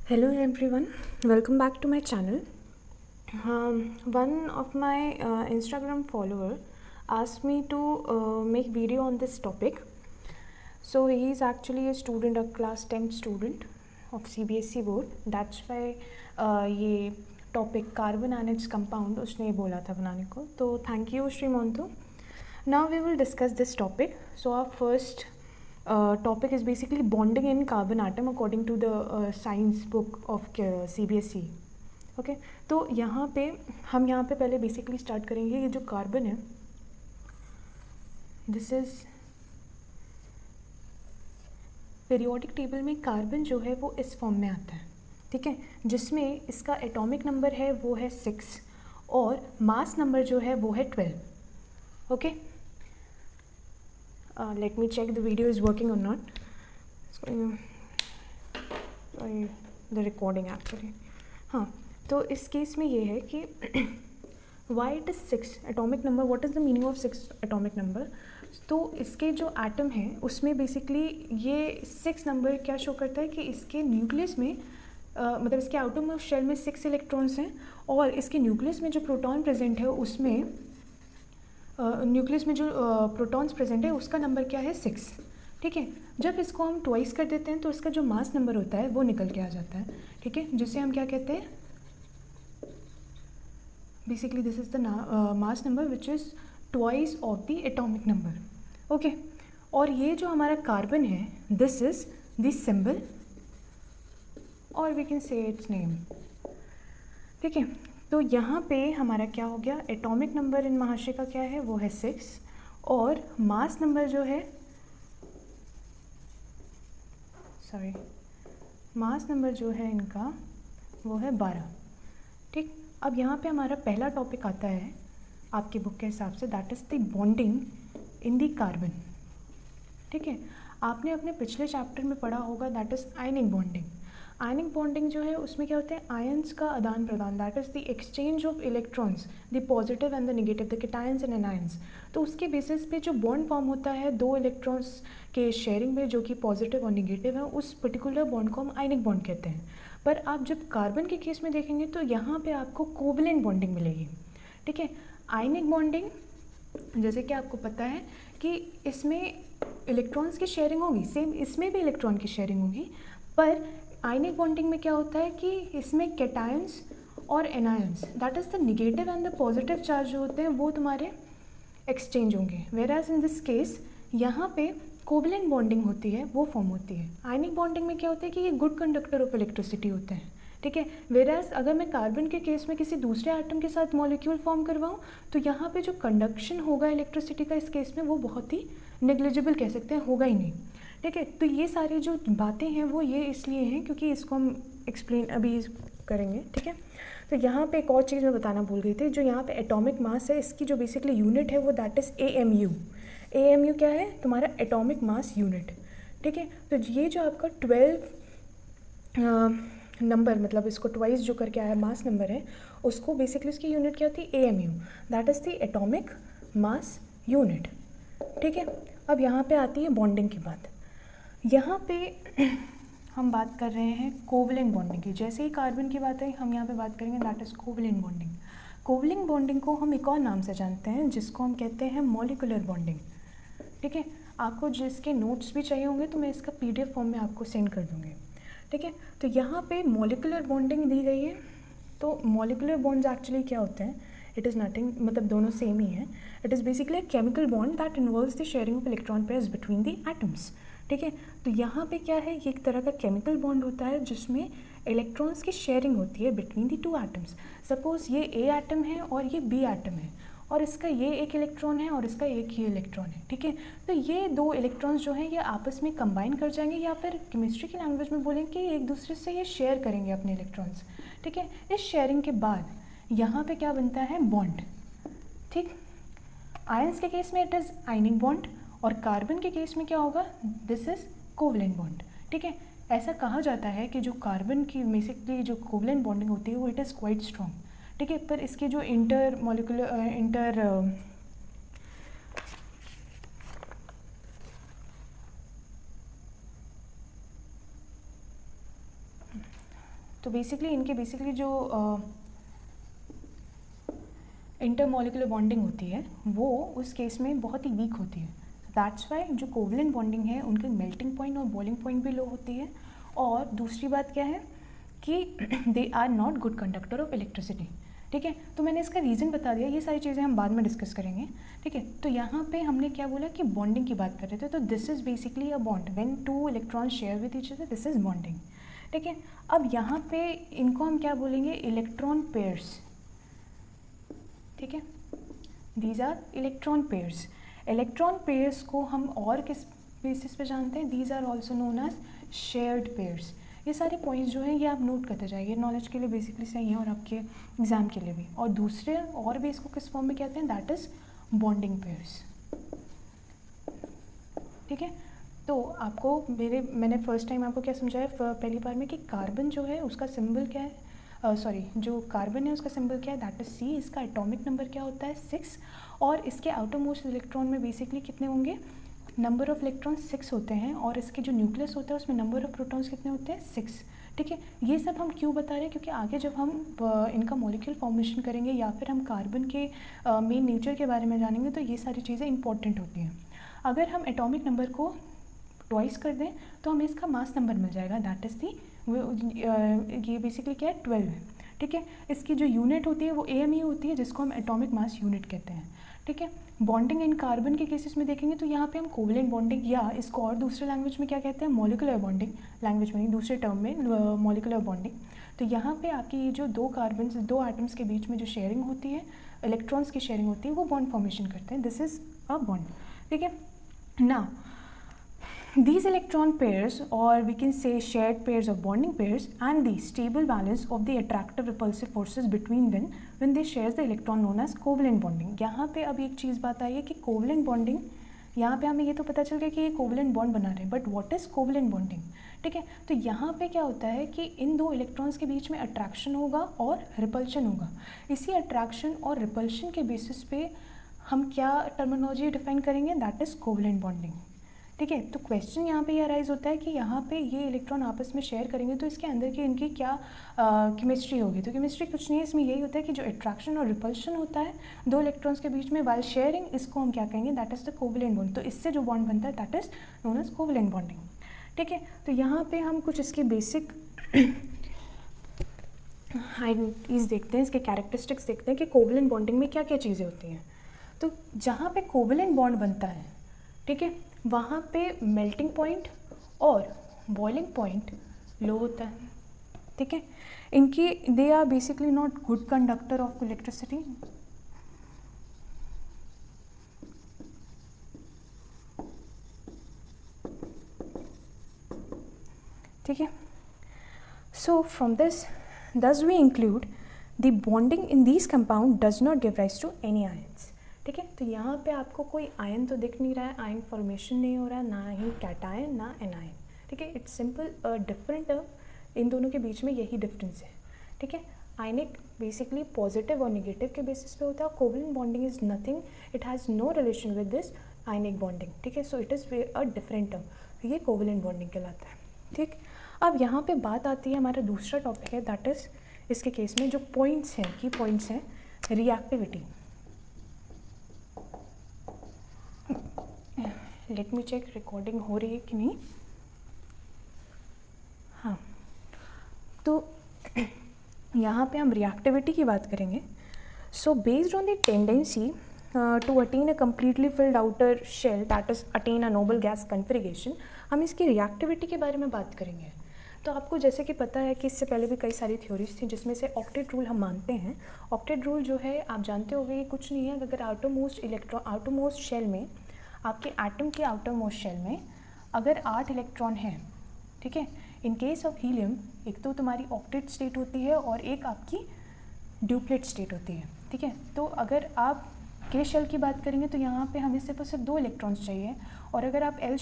Hello everyone, welcome back to my channel. One of my Instagram follower asked me to make video on this topic. So he is actually a student, a class 10th student of CBSE board. That's why ये topic carbon and its compound उसने बोला था बनाने को. तो thank you Shri Montu. Now we will discuss this topic. So our first topic is basically bonding in carbon atom according to the science book of CBSE. Okay तो यहाँ पे हम यहाँ पे पहले बेसिकली स्टार्ट करेंगे. ये जो कार्बन है, दिस इज़ पीरियोडिक टेबल में कार्बन जो है वो इस फॉर्म में आता है, ठीक है, जिसमें इसका एटॉमिक नंबर है वो है 6 और मास नंबर जो है वो है 12. Okay, let me check the video is working or not. Sorry, the recording actually. हाँ, तो इस केस में ये है कि why it is 6 atomic number, what is the meaning of 6 atomic number. तो इसके जो एटम है उसमें बेसिकली ये 6 नंबर क्या शो करता है कि इसके न्यूक्लियस में मतलब इसके आउटर शेल में 6 इलेक्ट्रॉन्स हैं और इसके न्यूक्लियस में जो प्रोटॉन प्रेजेंट है उसमें न्यूक्लियस में जो प्रोटॉन्स प्रेजेंट है उसका नंबर क्या है 6, ठीक है. जब इसको हम ट्वाइस कर देते हैं तो इसका जो मास नंबर होता है वो निकल के आ जाता है, ठीक है, जिसे हम क्या कहते हैं, basically this is the mass number which is twice of the atomic number. Okay, और ये जो हमारा कार्बन है दिस इज द सिंबल और we can say its name, ठीक है. तो यहाँ पे हमारा क्या हो गया, एटॉमिक नंबर इन महाशय का क्या है वो है 6 और मास नंबर जो है, सॉरी, मास नंबर जो है इनका वो है 12, ठीक. अब यहाँ पे हमारा पहला टॉपिक आता है आपकी बुक के हिसाब से, that is the bonding in the carbon, ठीक है. आपने अपने पिछले चैप्टर में पढ़ा होगा that is ionic bonding. Ionic bonding जो है उसमें क्या होता है, आयंस का आदान प्रदान, that is the exchange of electrons, the positive and the negative, the cations and anions. तो उसके बेसिस पे जो बॉन्ड फॉर्म होता है दो इलेक्ट्रॉन्स के शेयरिंग में जो कि पॉजिटिव और नेगेटिव है, उस पर्टिकुलर बॉन्ड को हम आयनिक बॉन्ड कहते हैं. पर आप जब कार्बन के केस में देखेंगे तो यहाँ पे आपको कोवलेंट बॉन्डिंग मिलेगी, ठीक है. आयनिक बॉन्डिंग जैसे कि आपको पता है कि इसमें इलेक्ट्रॉन्स की शेयरिंग होगी, सेम इसमें भी इलेक्ट्रॉन की शेयरिंग होगी, पर आयनिक बॉन्डिंग में क्या होता है कि इसमें कैटायंस और anions, that is the negative and the positive charge जो होते हैं वो तुम्हारे एक्सचेंज होंगे. वेराज इन दिस केस यहाँ पे कोवलेंट बॉन्डिंग होती है, वो फॉर्म होती है. आयनिक बॉन्डिंग में क्या होता है कि ये गुड कंडक्टर ऑफ इलेक्ट्रिसिटी होते हैं, ठीक है. वेराज अगर मैं कार्बन के केस में किसी दूसरे एटम के साथ मॉलिक्यूल फॉर्म करवाऊँ तो यहाँ पे जो कंडक्शन होगा इलेक्ट्रिसिटी का इस केस में वो बहुत ही नेग्लिजिबल कह सकते हैं, होगा ही नहीं, ठीक है. तो ये सारी जो बातें हैं वो ये इसलिए हैं क्योंकि इसको हम एक्सप्लेन अभी करेंगे, ठीक है. तो यहाँ पे एक और चीज़ मैं बताना भूल गई थी, जो यहाँ पे एटॉमिक मास है इसकी जो बेसिकली यूनिट है वो दैट इज़ AMU. AMU क्या है, तुम्हारा एटॉमिक मास यूनिट, ठीक है. तो ये जो आपका 12 नंबर मतलब इसको ट्वाइस जो करके आया मास नंबर है, उसको बेसिकली इसकी यूनिट क्या होती है, AMU, that is the atomic mass unit, ठीक है. अब यहाँ पे आती है बॉन्डिंग की बात. यहाँ पे हम बात कर रहे हैं कोवलेंट बॉन्डिंग की. जैसे ही कार्बन की बात है हम यहाँ पे बात करेंगे that is covalent bonding. Covalent bonding को हम एक और नाम से जानते हैं जिसको हम कहते हैं मॉलिकुलर बॉन्डिंग, ठीक है. आपको जिसके नोट्स भी चाहिए होंगे तो मैं इसका PDF फॉर्म में आपको सेंड कर दूँगी, ठीक है. तो यहाँ पे मॉलिकुलर बॉन्डिंग दी गई है. तो मॉलिकुलर बॉन्ड्स एक्चुअली क्या होते हैं, इट इज़ नथिंग, मतलब दोनों सेम ही है. It is basically a chemical bond that involves the sharing of electron pairs between the atoms, ठीक है. तो यहाँ पे क्या है, ये एक तरह का केमिकल बॉन्ड होता है जिसमें इलेक्ट्रॉन्स की शेयरिंग होती है between the two atoms. Suppose ये A एटम है और ये B एटम है और इसका ये एक इलेक्ट्रॉन है और इसका एक ही इलेक्ट्रॉन है, ठीक है. तो ये दो इलेक्ट्रॉन्स जो हैं ये आपस में कंबाइन कर जाएंगे, या फिर केमिस्ट्री की लैंग्वेज में बोलेंगे कि एक दूसरे से ये शेयर करेंगे अपने इलेक्ट्रॉन्स, ठीक है. इस शेयरिंग के बाद यहाँ पे क्या बनता है, बॉन्ड, ठीक. आयंस के केस में इट इज़ आयनिक बॉन्ड और कार्बन के केस में क्या होगा, दिस इज़ कोवलेंट बॉन्ड, ठीक है. ऐसा कहा जाता है कि जो कार्बन की बेसिकली जो कोवलेंट बॉन्डिंग होती है वो इट इज़ क्वाइट स्ट्रॉन्ग, ठीक है. पर इसके जो इंटर तो बेसिकली इनके बेसिकली जो इंटरमॉलिकुलर बॉन्डिंग होती है वो उस केस में बहुत ही वीक होती है। दैट्स वाई जो कोवलेंट बॉन्डिंग है उनकी मेल्टिंग पॉइंट और बॉइलिंग पॉइंट भी लो होती है। और दूसरी बात क्या है कि they are not good conductor of electricity. ठीक है, तो मैंने इसका रीज़न बता दिया, ये सारी चीज़ें हम बाद में डिस्कस करेंगे। ठीक है, तो यहाँ पे हमने क्या बोला कि बॉन्डिंग की बात कर रहे थे, तो this is basically a bond when two electrons share with each other, this is bonding. ठीक है, अब यहाँ पे इनको हम क्या बोलेंगे, इलेक्ट्रॉन पेयर्स। ठीक है, these are electron pairs. Electron pairs को हम और किस बेसिस पे जानते हैं, these are also known as shared pairs. ये सारे पॉइंट्स जो हैं ये आप नोट करते जाइए, नॉलेज के लिए बेसिकली सही है और आपके एग्जाम के लिए भी। और दूसरे और भी इसको किस फॉर्म में कहते हैं, दैट इज़ बॉन्डिंग पेयर्स। ठीक है, तो आपको मैंने फर्स्ट टाइम आपको क्या समझाया पहली बार में कि कार्बन जो है उसका सिंबल क्या है, जो कार्बन है उसका सिंबल क्या है, दैट इज सी। इसका एटॉमिक नंबर क्या होता है, 6। और इसके आउटर मोस्ट इलेक्ट्रॉन में बेसिकली कितने होंगे, नंबर ऑफ इलेक्ट्रॉन 6 होते हैं। और इसके जो न्यूक्लियस होता है उसमें नंबर ऑफ प्रोटॉन्स कितने होते हैं, 6। ठीक है, ये सब हम क्यों बता रहे हैं, क्योंकि आगे जब हम इनका मॉलिक्यूल फॉर्मेशन करेंगे या फिर हम कार्बन के मेन नेचर के बारे में जानेंगे तो ये सारी चीज़ें इंपॉर्टेंट होती हैं। अगर हम एटॉमिक नंबर को ट्वाइस कर दें तो हमें इसका मास नंबर मिल जाएगा, दैट इज़ ये बेसिकली क्या है, 12 है। ठीक है, इसकी जो यूनिट होती है वो AMU होती है, जिसको हम एटॉमिक मास यूनिट कहते हैं। ठीक है, बॉन्डिंग इन कार्बन के केसेस में देखेंगे तो यहाँ पे हम कोवलेंट बॉन्डिंग, या इसको और दूसरे लैंग्वेज में क्या कहते हैं, मॉलिक्यूलर बॉन्डिंग, लैंग्वेज में नहीं दूसरे टर्म में मॉलिक्यूलर बॉन्डिंग। तो यहाँ पे आपकी ये जो दो कार्बन, दो एटम्स के बीच में जो शेयरिंग होती है, इलेक्ट्रॉन्स की शेयरिंग होती है, वो बॉन्ड फॉर्मेशन करते हैं, दिस इज़ अ बॉन्ड। ठीक है, ना these electron pairs, or we can say shared pairs of bonding pairs, and the stable balance of the attractive repulsive forces between them when they share the electron known as covalent bonding। यहाँ पे अब एक चीज़ बात आई है कि covalent bonding, यहाँ पे हमें ये तो पता चल गया कि ये कोवलेंट बॉन्ड बना रहे हैं, but what is covalent bonding. ठीक है, तो यहाँ पे क्या होता है कि इन दो इलेक्ट्रॉन्स के बीच में अट्रैक्शन होगा और रिपल्शन होगा। इसी अट्रैक्शन और रिपल्शन के बेसिस पे हम क्या टर्मिनोलॉजी डिफाइन करेंगे, दैट इज़ कोवलेंट बॉन्डिंग। ठीक है, तो क्वेश्चन यहाँ पे ये अराइज होता है कि यहाँ पे ये इलेक्ट्रॉन आपस में शेयर करेंगे तो इसके अंदर की इनकी क्या केमिस्ट्री होगी। तो केमिस्ट्री कुछ नहीं है, इसमें यही होता है कि जो अट्रैक्शन और रिपल्शन होता है दो इलेक्ट्रॉन्स के बीच में वाइल शेयरिंग, इसको हम क्या कहेंगे, that is the covalent bond. तो इससे जो बॉन्ड बनता है that is known as covalent bonding. ठीक है, तो यहाँ पे हम कुछ इसके बेसिक आइडेंटिटीज देखते हैं, इसके कैरेक्टरिस्टिक्स देखते हैं कि कोवलेंट बॉन्डिंग में क्या क्या चीज़ें होती हैं। तो जहाँ पे कोवलेंट बॉन्ड बनता है, ठीक है, वहाँ पे मेल्टिंग पॉइंट और बॉइलिंग पॉइंट लो होता है। ठीक है, इनकी they are basically not good conductor of electricity. ठीक है, so from this thus we include the bonding in these compound does not give rise to any ions। ठीक है, तो यहाँ पे आपको कोई आयन तो दिख नहीं रहा है, आयन फॉर्मेशन नहीं हो रहा है, ना ही कैटायन ना एनायन। ठीक है, इट्स सिंपल डिफरेंट टर्म, इन दोनों के बीच में यही डिफरेंस है। ठीक है, आयनिक बेसिकली पॉजिटिव और नेगेटिव के बेसिस पे होता है, covalent bonding is nothing, it has no relation with this ionic bonding. ठीक है, so it is a different term, ये कोवलेंट बॉन्डिंग कहलाता है। ठीक, अब यहाँ पे बात आती है, हमारा दूसरा टॉपिक है, दैट इज़ इसके केस में जो पॉइंट्स हैं, की पॉइंट्स हैं, reactivity. Let me check recording हो रही है कि नहीं। हाँ, तो यहाँ पे हम रिएक्टिविटी की बात करेंगे। So based on the tendency to attain a completely filled outer shell, that is attain a noble gas configuration, हम इसकी रिएक्टिविटी के बारे में बात करेंगे। तो आपको जैसे कि पता है कि इससे पहले भी कई सारी थ्योरीज थी, जिसमें से ऑक्टेट रूल हम मानते हैं। ऑक्टेट रूल जो है आप जानते होंगे, ये कुछ नहीं है, अगर आउटरमोस्ट शेल में, आपके एटम के आउटरमोस्ट शेल में अगर 8 इलेक्ट्रॉन हैं, ठीक है, इन केस ऑफ हीलियम एक तो तुम्हारी ऑक्टेट स्टेट होती है और एक आपकी ड्यूप्लेट स्टेट होती है। ठीक है, तो अगर आप के शेल की बात करेंगे तो यहाँ पे हमें सिर्फ 2 इलेक्ट्रॉन्स चाहिए, और अगर आप एल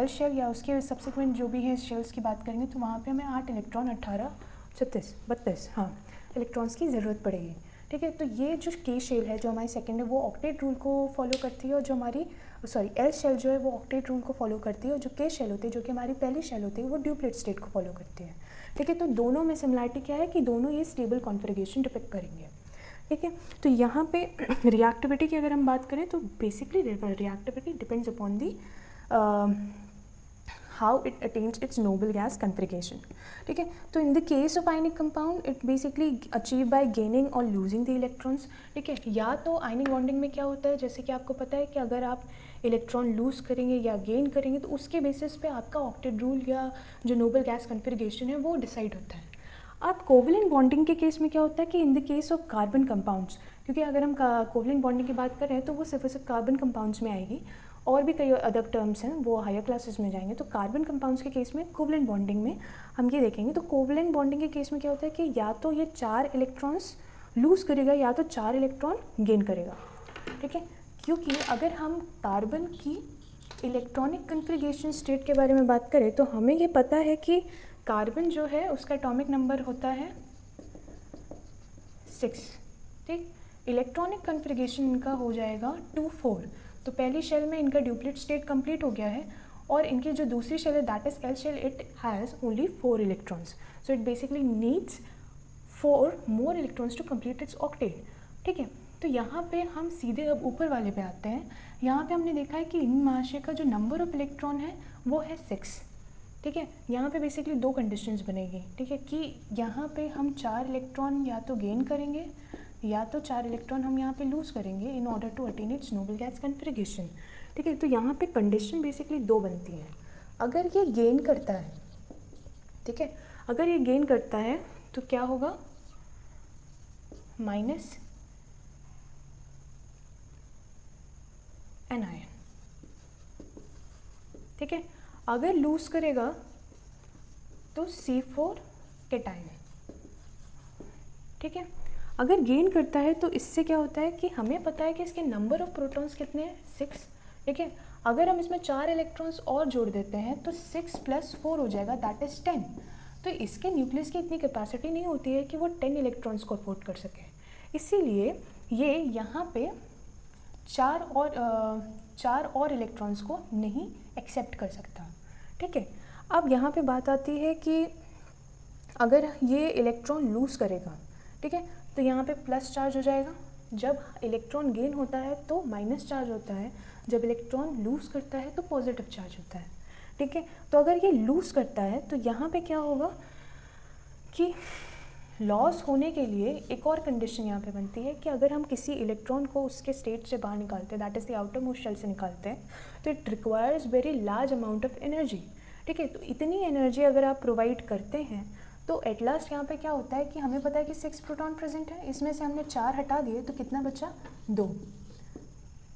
शेल या उसके सब्सिक्वेंट जो भी है शेल्स की बात करेंगे तो वहाँ पे हमें 8 इलेक्ट्रॉन 18, 36, 32 हाँ इलेक्ट्रॉन्स की ज़रूरत पड़ेगी। ठीक है। तो ये जो के शेल है जो हमारी सेकंड है वो ऑक्टेट रूल को फॉलो करती है, और जो हमारी एल शेल जो है वो ऑक्टेट रूल को फॉलो करती है, और जो के शेल होती है जो कि हमारी पहली शेल होती है वो ड्यूप्लेट स्टेट को फॉलो करती है। ठीक है, तो दोनों में सिमिलरिटी क्या है कि दोनों ये स्टेबल कॉन्फ़िगरेशन डिपिक्ट करेंगे। ठीक है, तो यहाँ पे रिएक्टिविटी की अगर हम बात करें तो basically reactivity depends upon the how it attains its noble gas configuration. ठीक है, तो in the case of ionic compound it basically achieved by gaining or losing the electrons. ठीक है, या तो ionic bonding में क्या होता है, जैसे कि आपको पता है कि अगर आप इलेक्ट्रॉन लूज़ करेंगे या गेन करेंगे तो उसके बेसिस पे आपका ऑक्टेट रूल या जो नोबल गैस कन्फिगरेशन है वो डिसाइड होता है। अब कोवलेंट बॉन्डिंग के केस में क्या होता है कि in the case of carbon compounds, क्योंकि अगर हम कोवलेंट बॉन्डिंग की बात कर रहे हैं तो वो सिर्फ कार्बन कंपाउंड्स में आएगी, और भी कई अदर टर्म्स हैं वो हायर क्लासेस में जाएंगे। तो कार्बन कंपाउंड्स के केस में कोवलेंट बॉन्डिंग में हम ये देखेंगे। तो कोवलेंट बॉन्डिंग के केस में क्या होता है कि या तो ये 4 इलेक्ट्रॉन्स लूज़ करेगा या तो 4 इलेक्ट्रॉन गेन करेगा। ठीक है, क्योंकि अगर हम कार्बन की इलेक्ट्रॉनिक कन्फिगरेशन स्टेट के बारे में बात करें तो हमें ये पता है कि कार्बन जो है उसका एटॉमिक नंबर होता है 6। ठीक, इलेक्ट्रॉनिक कन्फिगरेशन इनका हो जाएगा 2 4। तो पहली शेल में इनका ड्यूप्लेट स्टेट कंप्लीट हो गया है, और इनकी जो दूसरी शेल है that is L shell, it has only 4 electrons. So it basically needs 4 more electrons to complete its octet. ठीक है, तो यहाँ पे हम सीधे अब ऊपर वाले पे आते हैं। यहाँ पे हमने देखा है कि इन महाशय का जो नंबर ऑफ इलेक्ट्रॉन है वो है 6। ठीक है, यहाँ पे बेसिकली 2 कंडीशंस बनेगी। ठीक है, कि यहाँ पे हम 4 इलेक्ट्रॉन या तो गेन करेंगे या तो 4 इलेक्ट्रॉन हम यहाँ पे लूज़ करेंगे in order to attain its noble gas configuration. ठीक है, तो यहाँ पे कंडीशन बेसिकली 2 बनती हैं। अगर ये गेन करता है, ठीक है, अगर ये गेन करता है तो क्या होगा, माइनस एनायन। ठीक है, अगर लूज़ करेगा तो C4 कैटायन। ठीक है, अगर गेन करता है तो इससे क्या होता है कि हमें पता है कि इसके नंबर ऑफ प्रोटॉन्स कितने हैं, 6। ठीक है, अगर हम इसमें 4 इलेक्ट्रॉन्स और जोड़ देते हैं तो 6 + 4 हो जाएगा, दैट इज़ 10। तो इसके न्यूक्लियस की इतनी कैपेसिटी नहीं होती है कि वो 10 इलेक्ट्रॉन्स को अफोर्ड कर सके, इसीलिए ये यहाँ पे 4 और इलेक्ट्रॉन्स को नहीं एक्सेप्ट कर सकता। ठीक है, अब यहाँ पे बात आती है कि अगर ये इलेक्ट्रॉन लूज़ करेगा, ठीक है, तो यहाँ पे प्लस चार्ज हो जाएगा। जब इलेक्ट्रॉन गेन होता है तो माइनस चार्ज होता है, जब इलेक्ट्रॉन लूज़ करता है तो पॉजिटिव चार्ज होता है। ठीक है, तो अगर ये लूज़ करता है तो यहाँ पे क्या होगा कि लॉस होने के लिए एक और कंडीशन यहाँ पे बनती है कि अगर हम किसी इलेक्ट्रॉन को उसके स्टेट से बाहर निकालते हैं, that is the outermost shell से निकालते हैं, तो it requires very large amount of energy. ठीक है, तो इतनी एनर्जी अगर आप प्रोवाइड करते हैं तो एट लास्ट यहाँ पे क्या होता है कि हमें पता है कि 6 प्रोटॉन प्रेजेंट है, इसमें से हमने 4 हटा दिए तो कितना बचा, 2।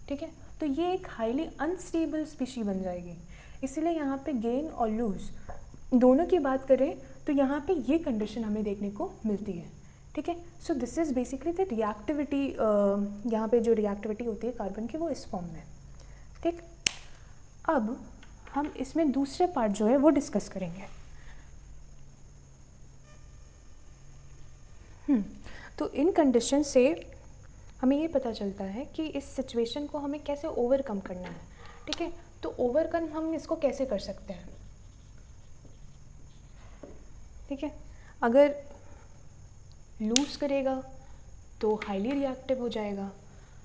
ठीक है, तो ये एक हाईली अनस्टेबल स्पीशी बन जाएगी। इसीलिए यहाँ पे गेन और लूज़ दोनों की बात करें तो यहाँ पे ये कंडीशन हमें देखने को मिलती है। ठीक है, so this is basically the reactivity. यहाँ पे जो रिएक्टिविटी होती है कार्बन की वो इस फॉर्म में। ठीक, अब हम इसमें दूसरे पार्ट जो है वो डिस्कस करेंगे। तो इन कंडीशन से हमें ये पता चलता है कि इस सिचुएशन को हमें कैसे ओवरकम करना है। ठीक है, तो ओवरकम हम इसको कैसे कर सकते हैं। ठीक है, अगर लूज़ करेगा तो हाईली रिएक्टिव हो जाएगा,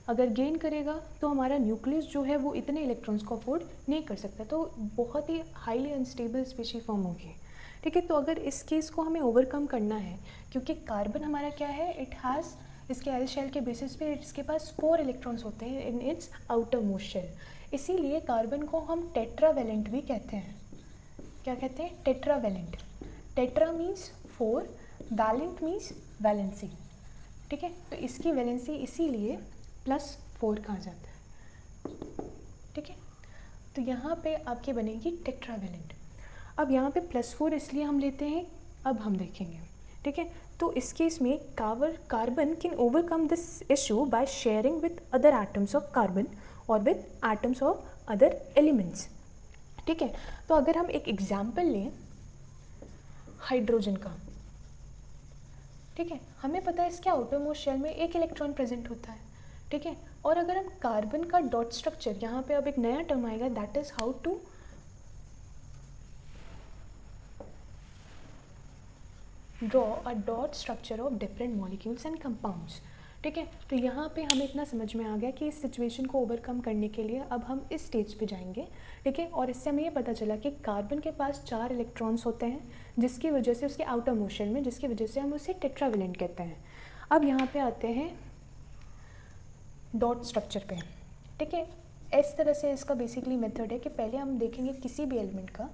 अगर गेन करेगा तो हमारा न्यूक्लियस जो है वो इतने इलेक्ट्रॉन्स को अफोर्ड नहीं कर सकता, तो बहुत ही हाईली अनस्टेबल स्पीशी फॉर्म होगी। ठीक है, तो अगर इस केस को हमें ओवरकम करना है, क्योंकि कार्बन हमारा क्या है, इट हैज़, इसके एल शेल के बेसिस पे इसके पास 4 इलेक्ट्रॉन्स होते हैं in its outermost shell, इसीलिए कार्बन को हम टेट्रावैलेंट भी कहते हैं। क्या कहते हैं, tetravalent. Tetra means 4, valent means valency. ठीक है, तो इसकी वैलेंसी इसीलिए +4 कहा जाता है। ठीक है, तो यहाँ पे आपकी बनेगी टेट्रावैलेंट। अब यहाँ पे +4 इसलिए हम लेते हैं, अब हम देखेंगे। ठीक है, तो इस केस में carbon can overcome this issue by sharing with other atoms of carbon और with atoms of other elements. ठीक है, तो अगर हम एक एग्जाम्पल लें हाइड्रोजन का, ठीक है, हमें पता है इसके आउटरमोस्ट शेल में एक इलेक्ट्रॉन प्रेजेंट होता है, ठीक है। और अगर हम कार्बन का डॉट स्ट्रक्चर, यहाँ पे अब एक नया टर्म आएगा, that is how to draw a dot structure of different molecules and compounds, ठीक है। तो यहाँ पे हमें इतना समझ में आ गया कि इस सिचुएशन को ओवरकम करने के लिए अब हम इस स्टेज पे जाएंगे, ठीक है। और इससे हमें ये पता चला कि कार्बन के पास 4 इलेक्ट्रॉन्स होते हैं, जिसकी वजह से उसके आउटर मोशन में, जिसकी वजह से हम उसे टेट्रावेलेंट कहते हैं। अब यहाँ पे आते हैं डॉट स्ट्रक्चर पे, ठीक है। इस तरह से इसका बेसिकली मेथड है कि पहले हम देखेंगे किसी भी एलिमेंट का,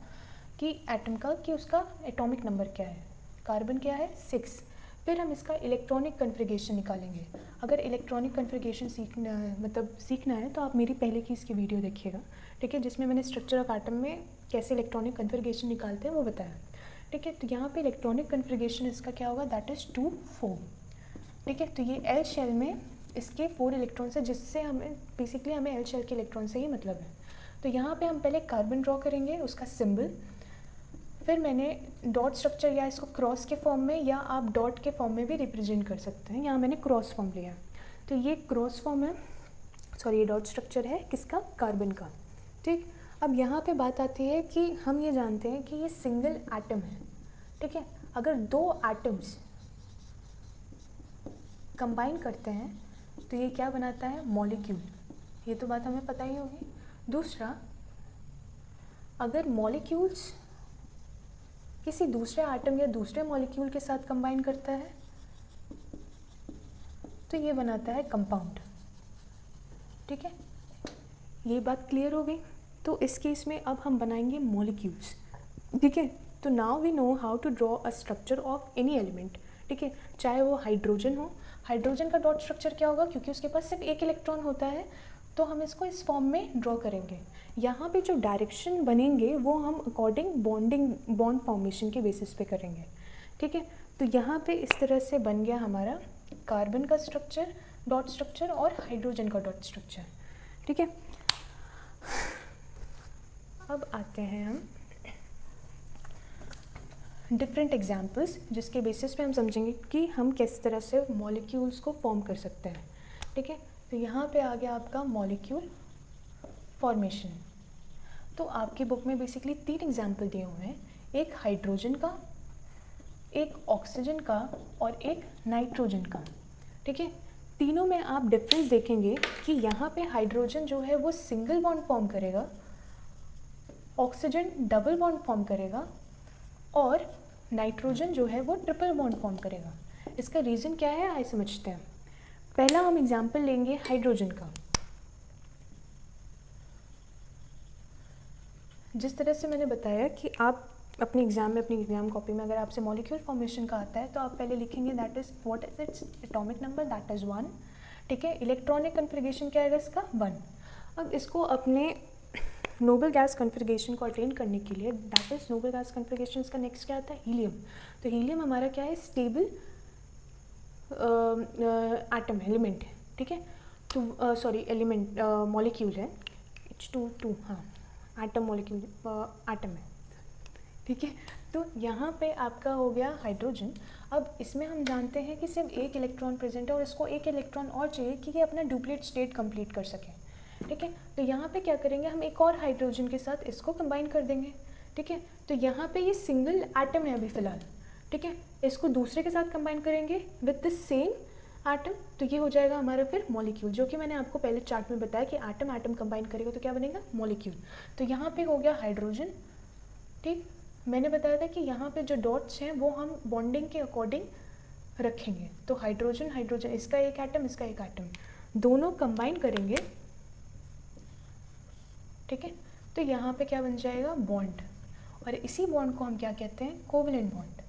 कि एटम का, कि उसका एटॉमिक नंबर क्या है। कार्बन क्या है 6। फिर हम इसका इलेक्ट्रॉनिक कन्फिगरेशन निकालेंगे। अगर इलेक्ट्रॉनिक कन्फिगरेशन सीखना है तो आप मेरी पहले की इसकी वीडियो देखिएगा, ठीक है, जिसमें मैंने स्ट्रक्चर ऑफ एटम में कैसे इलेक्ट्रॉनिक कन्फिगरेशन निकालते हैं वो बताया, ठीक है। तो यहाँ पे इलेक्ट्रॉनिक कन्फिगरेशन इसका क्या होगा, दैट इज़ 2 4, ठीक है। तो ये एल शेल में इसके 4 इलेक्ट्रॉन्स है, जिससे हमें बेसिकली हमें एल शेल के इलेक्ट्रॉन से ही मतलब है। तो यहाँ पे हम पहले कार्बन ड्रॉ करेंगे, उसका सिंबल, फिर मैंने डॉट स्ट्रक्चर, या इसको क्रॉस के फॉर्म में या आप डॉट के फॉर्म में भी रिप्रेजेंट कर सकते हैं। यहाँ मैंने क्रॉस फॉर्म लिया, तो ये क्रॉस फॉर्म है, सॉरी ये डॉट स्ट्रक्चर है किसका, कार्बन का, ठीक। अब यहाँ पे बात आती है कि हम ये जानते हैं कि ये सिंगल एटम है, ठीक है। अगर 2 एटम्स कंबाइन करते हैं तो ये क्या बनाता है, मॉलिक्यूल। ये तो बात हमें पता ही होगी। दूसरा, अगर मॉलिक्यूल्स किसी दूसरे एटम या दूसरे मॉलिक्यूल के साथ कंबाइन करता है तो ये बनाता है कंपाउंड, ठीक है। ये बात क्लियर हो गई। तो इस केस में अब हम बनाएंगे मॉलिक्यूल्स, ठीक है। तो now we know how to draw a structure of any element, ठीक है, चाहे वो हाइड्रोजन हो। हाइड्रोजन का डॉट स्ट्रक्चर क्या होगा, क्योंकि उसके पास सिर्फ एक इलेक्ट्रॉन होता है, तो हम इसको इस फॉर्म में ड्रॉ करेंगे। यहाँ पे जो डायरेक्शन बनेंगे वो हम अकॉर्डिंग बॉन्ड फॉर्मेशन के बेसिस पे करेंगे, ठीक है। तो यहाँ पे इस तरह से बन गया हमारा कार्बन का स्ट्रक्चर, डॉट स्ट्रक्चर, और हाइड्रोजन का डॉट स्ट्रक्चर, ठीक है। अब आते हैं हम डिफरेंट एग्जाम्पल्स, जिसके बेसिस पे हम समझेंगे कि हम किस तरह से मॉलिक्यूल्स को फॉर्म कर सकते हैं, ठीक है। तो यहाँ पे आ गया आपका मॉलिक्यूल फॉर्मेशन। तो आपकी बुक में बेसिकली 3 एग्जाम्पल दिए हुए हैं, एक हाइड्रोजन का, एक ऑक्सीजन का, और एक नाइट्रोजन का, ठीक है। तीनों में आप डिफरेंस देखेंगे कि यहाँ पे हाइड्रोजन जो है वो सिंगल बॉन्ड फॉर्म करेगा, ऑक्सीजन डबल बॉन्ड फॉर्म करेगा, और नाइट्रोजन जो है वो ट्रिपल बॉन्ड फॉर्म करेगा। इसका रीज़न क्या है आइए समझते हैं। पहला हम एग्जाम्पल लेंगे हाइड्रोजन का। जिस तरह से मैंने बताया कि आप अपने एग्जाम में, अपनी एग्जाम कॉपी में अगर आपसे मॉलिक्यूल फॉर्मेशन का आता है तो आप पहले लिखेंगे that is what is its atomic number, that is 1, ठीक है। इलेक्ट्रॉनिक कन्फिगरेशन क्या आएगा इसका, 1। अब इसको अपने नोबल गैस कन्फिगरेशन को अटेन करने के लिए, that is Nobel gas configuration का नेक्स्ट क्या आता है, हीलियम। तो हीलियम हमारा क्या है, स्टेबल एटम है, एलिमेंट है, ठीक है। तो सॉरी एलिमेंट मॉलिक्यूल है, H2 हाँ, एटम मॉलिक्यूल एटम है, ठीक है। तो यहाँ पे आपका हो गया हाइड्रोजन। अब इसमें हम जानते हैं कि सिर्फ एक इलेक्ट्रॉन प्रेजेंट है और इसको एक इलेक्ट्रॉन और चाहिए कि ये अपना डुप्लीट स्टेट कंप्लीट कर सके, ठीक है। तो यहाँ पे क्या करेंगे, हम एक और हाइड्रोजन के साथ इसको कंबाइन कर देंगे, ठीक है। तो यहाँ पे ये सिंगल एटम है अभी फ़िलहाल, ठीक है। इसको दूसरे के साथ कंबाइन करेंगे विद द सेम एटम, तो ये हो जाएगा हमारा फिर मॉलिक्यूल, जो कि मैंने आपको पहले चार्ट में बताया कि एटम एटम कंबाइन करेगा तो क्या बनेगा, मॉलिक्यूल। तो यहाँ पे हो गया हाइड्रोजन, ठीक। मैंने बताया था कि यहाँ पे जो डॉट्स हैं वो हम बॉन्डिंग के अकॉर्डिंग रखेंगे। तो हाइड्रोजन हाइड्रोजन, इसका एक एटम, इसका एक एटम, दोनों कंबाइन करेंगे, ठीक है। तो यहाँ पे क्या बन जाएगा, बॉन्ड। और इसी बॉन्ड को हम क्या कहते हैं, कोवलेंट बॉन्ड,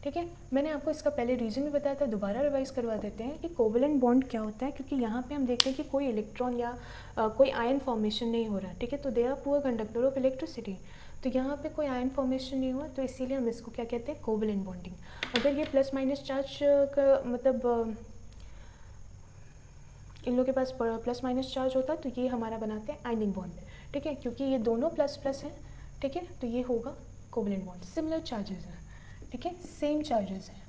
ठीक है। मैंने आपको इसका पहले रीज़न भी बताया था, दोबारा रिवाइज करवा देते हैं कि कोवलेंट बॉन्ड क्या होता है। क्योंकि यहाँ पे हम देखते हैं कि कोई इलेक्ट्रॉन या कोई आयन फॉर्मेशन नहीं हो रहा, ठीक है। तो they are poor conductor of electricity. तो यहाँ पे कोई आयन फॉर्मेशन नहीं हुआ, तो इसीलिए हम इसको क्या कहते हैं, कोवलेंट बॉन्डिंग। अगर ये प्लस माइनस चार्ज का मतलब इन लोगों के पास प्लस माइनस चार्ज होता तो ये हमारा बनाते हैं आयनिक बॉन्ड, ठीक है। क्योंकि ये दोनों प्लस प्लस हैं, ठीक है, तो ये होगा कोवलेंट बॉन्ड। सिमिलर चार्जेस हैं, ठीक है, सेम चार्जेस हैं।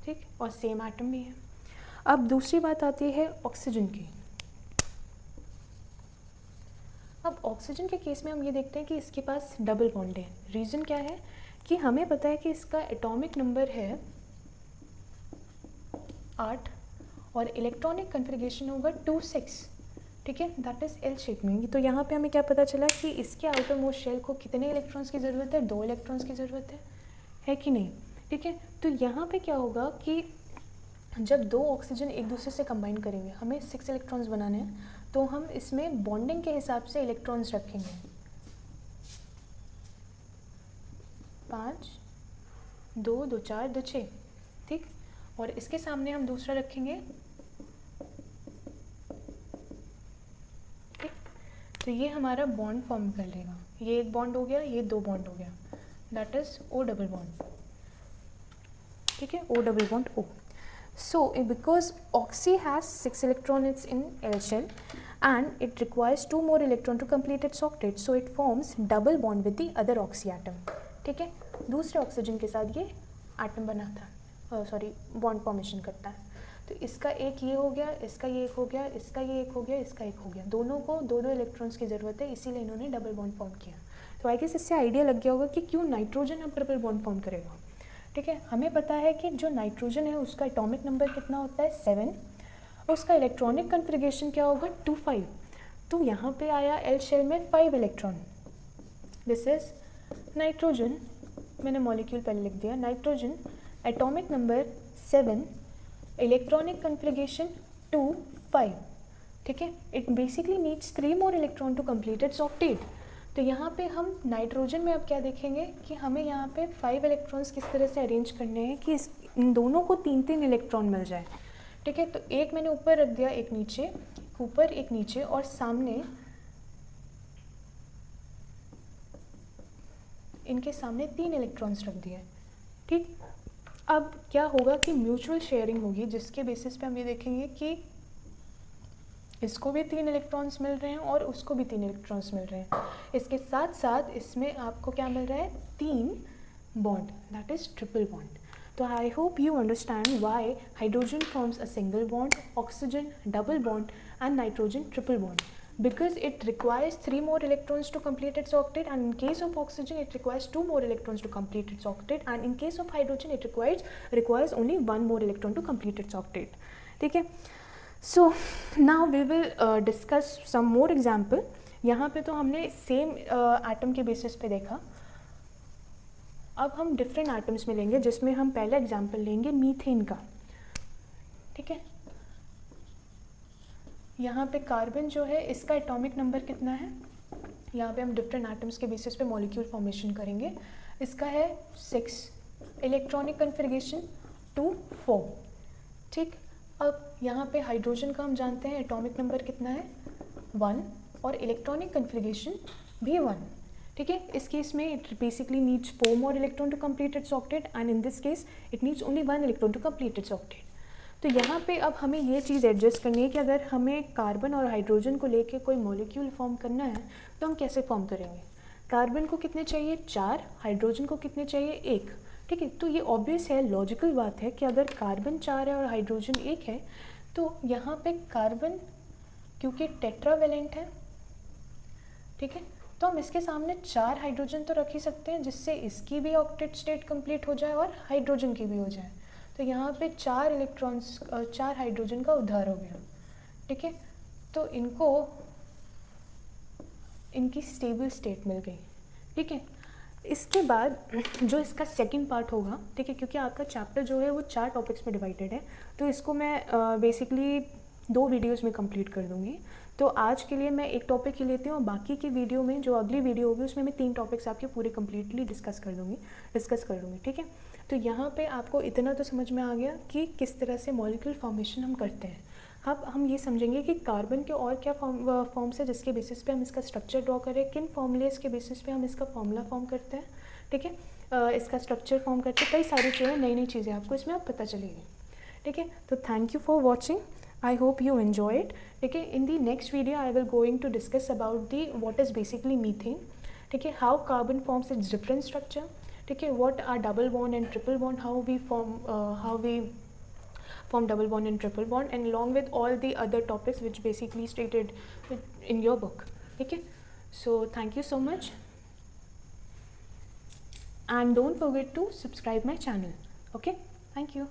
ठीक, और सेम एटम भी है। अब दूसरी बात आती है ऑक्सीजन की। अब ऑक्सीजन के केस में हम ये देखते हैं कि इसके पास डबल बॉन्ड है। रीज़न क्या है कि हमें पता है कि इसका एटॉमिक नंबर है 8 और इलेक्ट्रॉनिक कन्फिग्रेशन होगा 2,6, ठीक है, दैट इज़ एल शेप में। तो यहाँ पे हमें क्या पता चला कि इसके आउटर मोस्ट शेल को कितने इलेक्ट्रॉन्स की ज़रूरत है, 2 इलेक्ट्रॉन्स की ज़रूरत है कि नहीं, ठीक है। तो यहाँ पे क्या होगा कि जब 2 ऑक्सीजन एक दूसरे से कंबाइन करेंगे, हमें 6 इलेक्ट्रॉन्स बनाने हैं, तो हम इसमें बॉन्डिंग के हिसाब से इलेक्ट्रॉन्स रखेंगे 5, 2, 2, 4, 2, 6, ठीक। और इसके सामने हम दूसरा रखेंगे, ठीक। तो ये हमारा बॉन्ड फॉर्म कर लेगा, ये एक बॉन्ड हो गया, ये 2 बॉन्ड हो गया, that is O double bond, ठीक है, O double bond O. So because oxy has 6 electrons in L shell and it requires 2 more electron to complete its octet, so it forms double bond with the other oxy atom, ठीक है। दूसरे oxygen के साथ ये atom बनाता है, sorry bond formation करता है। तो इसका एक ये हो गया, इसका ये एक हो गया, इसका ये एक हो गया, इसका एक हो गया, दोनों को 2-2 इलेक्ट्रॉन्स की ज़रूरत है, इसीलिए इन्होंने डबल बॉन्ड फॉर्म किया। तो आई गेस इससे आइडिया लग गया होगा कि क्यों नाइट्रोजन अब ट्रिपल बॉन्ड फॉर्म करेगा, ठीक है। हमें पता है कि जो नाइट्रोजन है उसका एटॉमिक नंबर कितना होता है 7, उसका इलेक्ट्रॉनिक कन्फिग्रेशन क्या होगा 2,5। तो यहाँ पे आया एल शेल में 5 इलेक्ट्रॉन, दिस इज नाइट्रोजन, मैंने मॉलिक्यूल पहले लिख दिया, nitrogen atomic number 7, electronic configuration 2, 5, ठीक है। It basically needs 3 more electron to complete its octet. तो यहाँ पे हम नाइट्रोजन में अब क्या देखेंगे कि हमें यहाँ पे 5 इलेक्ट्रॉन्स किस तरह से अरेंज करने हैं कि इन दोनों को 3-3 इलेक्ट्रॉन मिल जाए, ठीक है। तो एक मैंने ऊपर रख दिया, एक नीचे, ऊपर एक नीचे, और सामने इनके सामने 3 इलेक्ट्रॉन्स रख दिए, ठीक। अब क्या होगा कि म्यूचुअल शेयरिंग होगी, जिसके बेसिस पे हम ये देखेंगे कि इसको भी 3 इलेक्ट्रॉन्स मिल रहे हैं और उसको भी 3 इलेक्ट्रॉन्स मिल रहे हैं। इसके साथ साथ इसमें आपको क्या मिल रहा है 3 bond, that is triple bond. तो I hope you understand why hydrogen forms a single bond, oxygen double bond and nitrogen triple bond, because it requires 3 more electrons to complete its octet, and in case of oxygen it requires 2 more electrons to complete its octet, and in case of hydrogen it requires only 1 more electron to complete its octet, ठीक है। So now we will discuss some more example. यहाँ पे तो हमने same atom के basis पे देखा, अब हम डिफरेंट एटम्स में लेंगे, जिसमें हम पहला एग्जाम्पल लेंगे मीथेन का, ठीक है। यहाँ पे कार्बन जो है इसका एटॉमिक नंबर कितना है, यहाँ पे हम डिफरेंट एटम्स के बेसिस पे मॉलिक्यूल फॉर्मेशन करेंगे। इसका है 6, इलेक्ट्रॉनिक कन्फिग्रेशन 2, 4, ठीक। अब यहाँ पे हाइड्रोजन का हम जानते हैं एटॉमिक नंबर कितना है 1 और इलेक्ट्रॉनिक कन्फिग्रेशन भी 1, ठीक है। इस केस में it basically needs 4 more electron to complete its octet, and in this case it needs only 1 electron to complete its octet. तो यहाँ पे अब हमें ये चीज़ एडजस्ट करनी है कि अगर हमें कार्बन और हाइड्रोजन को लेके कोई मॉलिक्यूल फॉर्म करना है तो हम कैसे फॉर्म करेंगे। कार्बन को कितने चाहिए 4, हाइड्रोजन को कितने चाहिए 1, ठीक है। तो ये ऑब्वियस है, लॉजिकल बात है कि अगर कार्बन 4 है और हाइड्रोजन 1 है तो यहाँ पे कार्बन क्योंकि टेट्रावेलेंट है, ठीक है, तो हम इसके सामने 4 हाइड्रोजन तो रख ही सकते हैं, जिससे इसकी भी ऑक्टेट स्टेट कंप्लीट हो जाए और हाइड्रोजन की भी हो जाए। तो यहाँ पे 4 इलेक्ट्रॉन्स 4 हाइड्रोजन का उद्धार हो गया, ठीक है। तो इनको इनकी स्टेबल स्टेट मिल गई, ठीक है। इसके बाद जो इसका सेकंड पार्ट होगा, ठीक है, क्योंकि आपका चैप्टर जो है वो 4 टॉपिक्स में डिवाइडेड है, तो इसको मैं बेसिकली 2 वीडियोस में कंप्लीट कर दूँगी। तो आज के लिए मैं एक टॉपिक ही लेती हूँ और बाकी की वीडियो में जो अगली वीडियो होगी उसमें मैं 3 टॉपिक्स आपके पूरे कम्प्लीटली डिस्कस कर दूँगी, ठीक है। तो यहाँ पे आपको इतना तो समझ में आ गया कि किस तरह से मॉलिक्यूल फॉर्मेशन हम करते हैं। अब हम ये समझेंगे कि कार्बन के और क्या फॉर्म्स है जिसके बेसिस पे हम इसका स्ट्रक्चर ड्रॉ करें, किन फॉर्मूलेस के बेसिस पे हम इसका फॉर्मूला फॉर्म करते हैं, ठीक है, इसका स्ट्रक्चर फॉर्म करते हैं, कई सारी चीज़ें नई चीज़ें आपको इसमें अब पता चलेगी, ठीक है। तो thank you for watching, I hope you enjoy it, ठीक है। In the next video I will going to discuss about the what is basically methane, ठीक है, how carbon forms its different structure, ठीक है, what are double bond and triple bond, how we form double bond and triple bond, and along with all the other topics which basically stated in your book. Okay, so thank you so much, and don't forget to subscribe my channel. Okay, thank you.